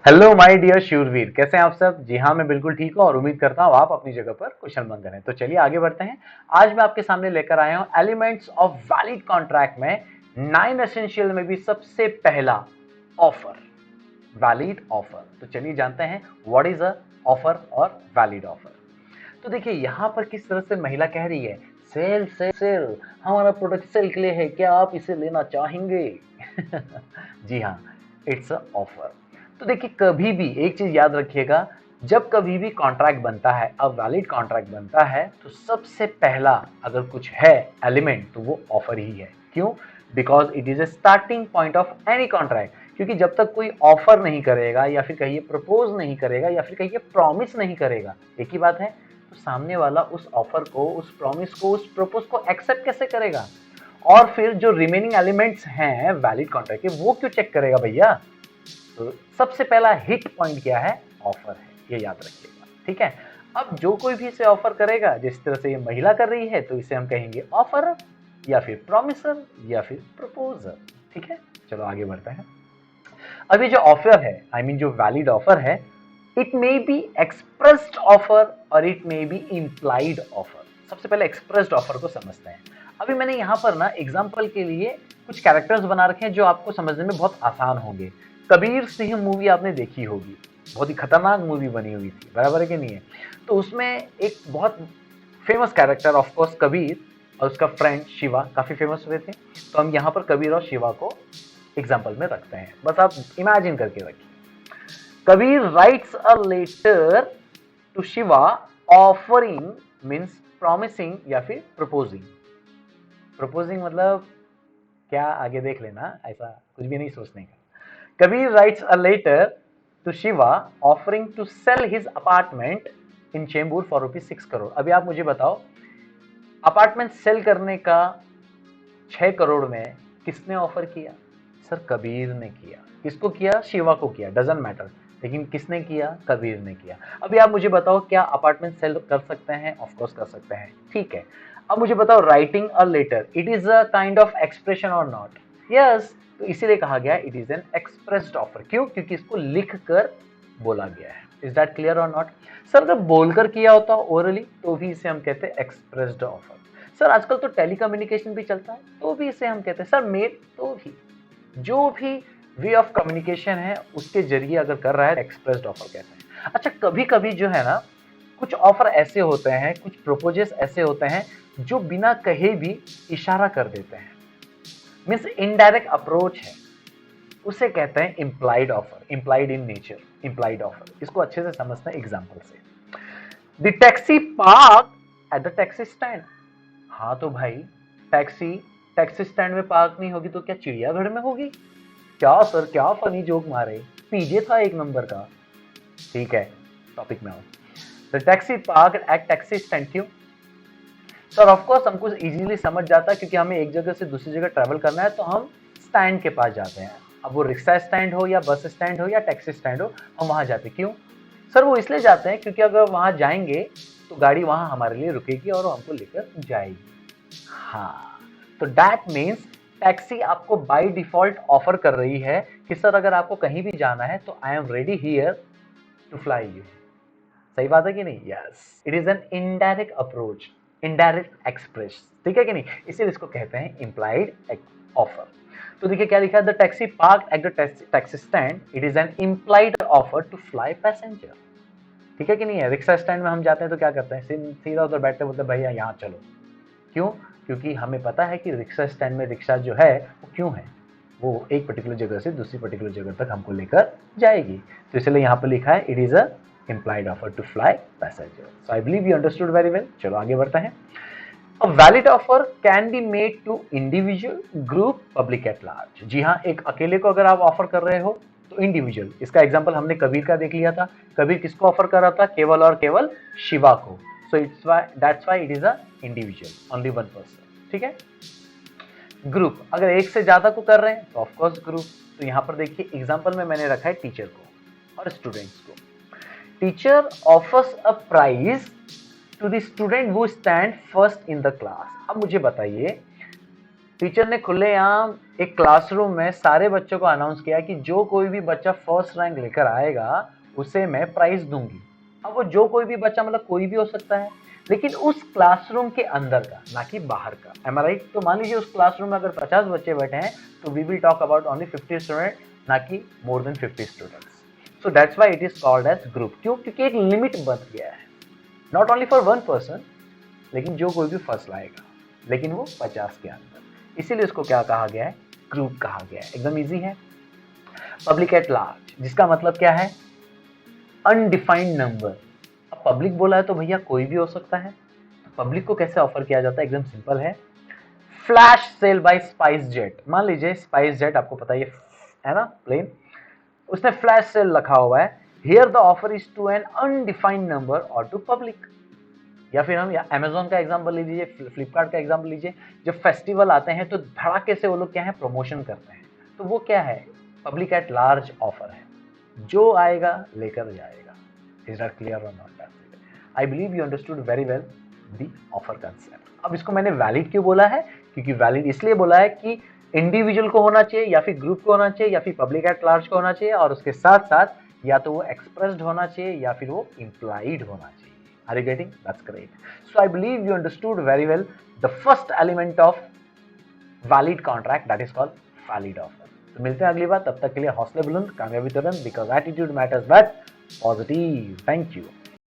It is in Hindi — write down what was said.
हेलो माय डियर शूरवीर, कैसे हैं आप सब। जी हाँ, मैं बिल्कुल ठीक हूँ और उम्मीद करता हूँ आप अपनी जगह पर कुशल मंगल हैं। तो चलिए आगे बढ़ते हैं। आज मैं आपके सामने लेकर आया हूँ एलिमेंट्स ऑफ वैलिड कॉन्ट्रैक्ट में 9 एसेंशियल में भी सबसे पहला ऑफर, वैलिड ऑफर। तो चलिए जानते हैं व्हाट इज अ ऑफर और वैलिड ऑफर। तो देखिए यहाँ पर किस तरह से महिला कह रही है, सेल सेल सेल, हमारा प्रोडक्ट सेल के लिए है, क्या आप इसे लेना चाहेंगे? जी हाँ, इट्स अ ऑफर। तो देखिए कभी भी एक चीज याद रखिएगा, जब कभी भी कॉन्ट्रैक्ट बनता है, अब वैलिड कॉन्ट्रैक्ट बनता है, तो सबसे पहला अगर कुछ है एलिमेंट तो वो ऑफर ही है। क्यों? Because it is a starting point of any contract. क्योंकि जब तक कोई ऑफर नहीं करेगा या फिर कहिए प्रपोज नहीं करेगा या फिर कहिए प्रॉमिस नहीं करेगा, एक ही बात है, तो सामने वाला उस ऑफर को, उस प्रॉमिस को, उस प्रपोज को एक्सेप्ट कैसे करेगा? और फिर जो रिमेनिंग एलिमेंट्स हैं वैलिड कॉन्ट्रैक्ट के, वो क्यों चेक करेगा भैया? तो सबसे पहला हिट पॉइंट क्या है? ऑफर है, ये याद रखिएगा। ठीक है, अब जो कोई भी इसे ऑफर करेगा, जिस तरह से ये महिला कर रही है, तो इसे हम कहेंगे ऑफर या फिर प्रॉमिसर या फिर प्रपोजर। ठीक है, चलो आगे बढ़ते हैं। अब ये जो ऑफर है, आई मीन जो वैलिड ऑफर है, it may be expressed offer और it may be implied offer. सबसे पहले एक्सप्रेस्ड ऑफर को समझते हैं। अभी मैंने यहाँ पर ना एग्जाम्पल के लिए कुछ कैरेक्टर्स बना रखे हैं जो आपको समझने में बहुत आसान होंगे। कबीर सिंह मूवी आपने देखी होगी, बहुत ही खतरनाक मूवी बनी हुई थी, बराबर है कि नहीं है? तो उसमें एक बहुत famous character of course Kabir और उसका फ्रेंड शिवा काफी फेमस हुए थे। तो हम यहाँ पर कबीर और शिवा को एग्जाम्पल में रखते हैं, बस आप इमेजिन करके रखिए। Kabir writes a letter to Shiva offering, means promising या फिर प्रपोजिंग। प्रपोजिंग मतलब क्या, आगे देख लेना, ऐसा कुछ भी नहीं सोचने का। Kabir writes a letter to Shiva offering to sell his apartment in Chembur for ₹6 crore. अभी आप मुझे बताओ, अपार्टमेंट सेल करने का 6 करोड़ में किसने ऑफर किया? सर कबीर ने किया। किसको किया? शिवा को किया, डजंट मैटर, लेकिन किसने किया? कबीर ने किया। अभी आप मुझे बताओ, क्या अपार्टमेंट सेल कर सकते हैं? ऑफ कोर्स कर सकते हैं, ठीक है। अब मुझे बताओ, writing a letter, it is a kind of expression और नॉट? यस, तो इसीलिए कहा गया it is an expressed offer. क्यों? क्योंकि इसको लिख कर बोला गया है। इज दैट क्लियर और नॉट? सर अगर बोलकर किया होता ओरली, तो भी इसे हम कहते हैं एक्सप्रेस्ड ऑफर। सर आजकल तो टेलीकम्युनिकेशन भी चलता है, तो भी इसे हम कहते हैं सर मेल। तो भी जो भी वे ऑफ कम्युनिकेशन है उसके जरिए अगर कर रहा है, एक्सप्रेस्ड ऑफर कहते हैं। अच्छा, कभी कभी जो है ना, कुछ ऑफर ऐसे होते हैं, कुछ प्रोपोजेस ऐसे होते हैं जो बिना कहे भी इशारा कर देते हैं, मीन्स इनडायरेक्ट अप्रोच है, उसे कहते हैं implied offer, implied in nature, implied offer. इसको अच्छे से समझते हैं एग्जाम्पल से। The taxi park at the taxi stand. हाँ तो भाई, टैक्सी टैक्सी स्टैंड में पार्क नहीं होगी तो क्या चिड़ियाघर में होगी? क्या सर, क्या फनी जोक मारे, पीजे था एक नंबर का। ठीक है, टॉपिक में आओ। The taxi park at taxi stand. क्यों? सर ऑफ कोर्स हमको इजीली समझ जाता है, क्योंकि हमें एक जगह से दूसरी जगह ट्रैवल करना है तो हम स्टैंड के पास जाते हैं। अब वो रिक्शा स्टैंड हो या बस स्टैंड हो या टैक्सी स्टैंड हो, हम वहां जाते हैं। क्यों? सर वो इसलिए जाते हैं क्योंकि अगर वहां जाएंगे तो गाड़ी वहां हमारे लिए रुकेगी और हमको लेकर जाएगी। हाँ, तो दैट मीन्स टैक्सी आपको बाय डिफॉल्ट ऑफर कर रही है कि सर अगर आपको कहीं भी जाना है तो I am ready here to fly you. सही बात है कि नहीं? Yes, it is an indirect approach, indirect express. ठीक है कि नहीं? इसीलिए इसको कहते हैं इम्प्लाइड ऑफर। तो देखिए क्या लिखा है, the taxi park at the taxi stand, it is an implied offer to fly passenger. ठीक है कि नहीं है? रिक्शा स्टैंड में हम जाते हैं तो क्या करते हैं, सीधा उधर बैठते बोलते भैया यहाँ चलो। क्यों? क्योंकि हमें पता है कि रिक्शा स्टैंड में रिक्शा जो है वो क्यों है, वो एक पर्टिकुलर जगह से दूसरी पर्टिकुलर जगह तक हमको लेकर जाएगी। तो इसलिए यहाँ पर लिखा है it is a implied offer to fly passenger. So I believe you understood very well. चलो आगे बढ़ते हैं। A valid offer can be made to individual, group, public at large. जी हाँ, एक अकेले को अगर आप ऑफर कर रहे हो तो इंडिविजुअल। इसका एग्जांपल हमने कबीर का देख लिया था। कबीर किसको ऑफर कर रहा था? केवल और केवल शिवा को। So it's why, that's why it is a individual, only one person. ठीक है। ग्रुप, अगर एक से ज्यादा को कर रहे हैं तो ऑफकोर्स ग्रुप। तो यहाँ पर देखिए एग्जाम्पल में मैंने रखा है टीचर को और स्टूडेंट्स को। Teacher offers a prize to the student who stand first in the class. अब मुझे बताइए, टीचर ने खुलेआम एक क्लासरूम में सारे बच्चों को अनाउंस किया कि जो कोई भी बच्चा फर्स्ट रैंक लेकर आएगा उसे मैं प्राइज दूंगी। अब वो जो कोई भी बच्चा मतलब कोई भी हो सकता है, लेकिन उस क्लासरूम के अंदर का, ना कि बाहर का। एम आई राइट? तो मान लीजिए उस क्लासरूम में अगर 50 बच्चे बैठे हैं तो we will talk about only 50 student, ना कि more than 50 students. So that's why it is called as group. क्यों? क्योंकि एक लिमिट बन गया है, not only for one person, लेकिन जो कोई भी फर्स्ट लाएगा, लेकिन वो 50 के अंदर। इसीलिए उसको क्या कहा गया है? ग्रुप कहा गया है। एकदम इजी है। पब्लिक एट लार्ज, जिसका मतलब क्या है? Undefined number. अब पब्लिक बोला है तो भैया कोई भी हो सकता है। पब्लिक को कैसे ऑफर किया जाता है? एकदम सिंपल है। Flash sale by spice jet. मान लीजिए स्पाइस जेट, आपको पता है ना, प्लेन, उसने फ्लैश सेल रखा हुआ है। Here the offer is to an undefined number और टू पब्लिक। या फिर हम अमेजोन का एग्जांपल लीजिए, फ्लिपकार्ट का एग्जांपल लीजिए। जब फेस्टिवल आते हैं तो धड़ाके से वो लोग क्या है, प्रमोशन करते हैं। तो वो क्या है? पब्लिक एट लार्ज ऑफर है, जो आएगा लेकर जाएगा। इज दैट क्लियर और not? I believe you understood very well the offer concept. अब इसको मैंने वैलिड क्यों बोला है? क्योंकि वैलिड इसलिए बोला है कि इंडिविजुअल को होना चाहिए, या फिर ग्रुप को होना चाहिए, या फिर पब्लिक एट लार्ज को होना चाहिए, और उसके साथ साथ या तो वो एक्सप्रेस्ड होना चाहिए या फिर वो इम्प्लाइड होना चाहिए। Are you getting? That's great. So I believe you understood very well the first element of valid contract, that is called valid offer. तो मिलते हैं अगली बार, तब तक के लिए हौसले बुलंद, कामयाबी तुरंत, because attitude matters but positive. Thank you.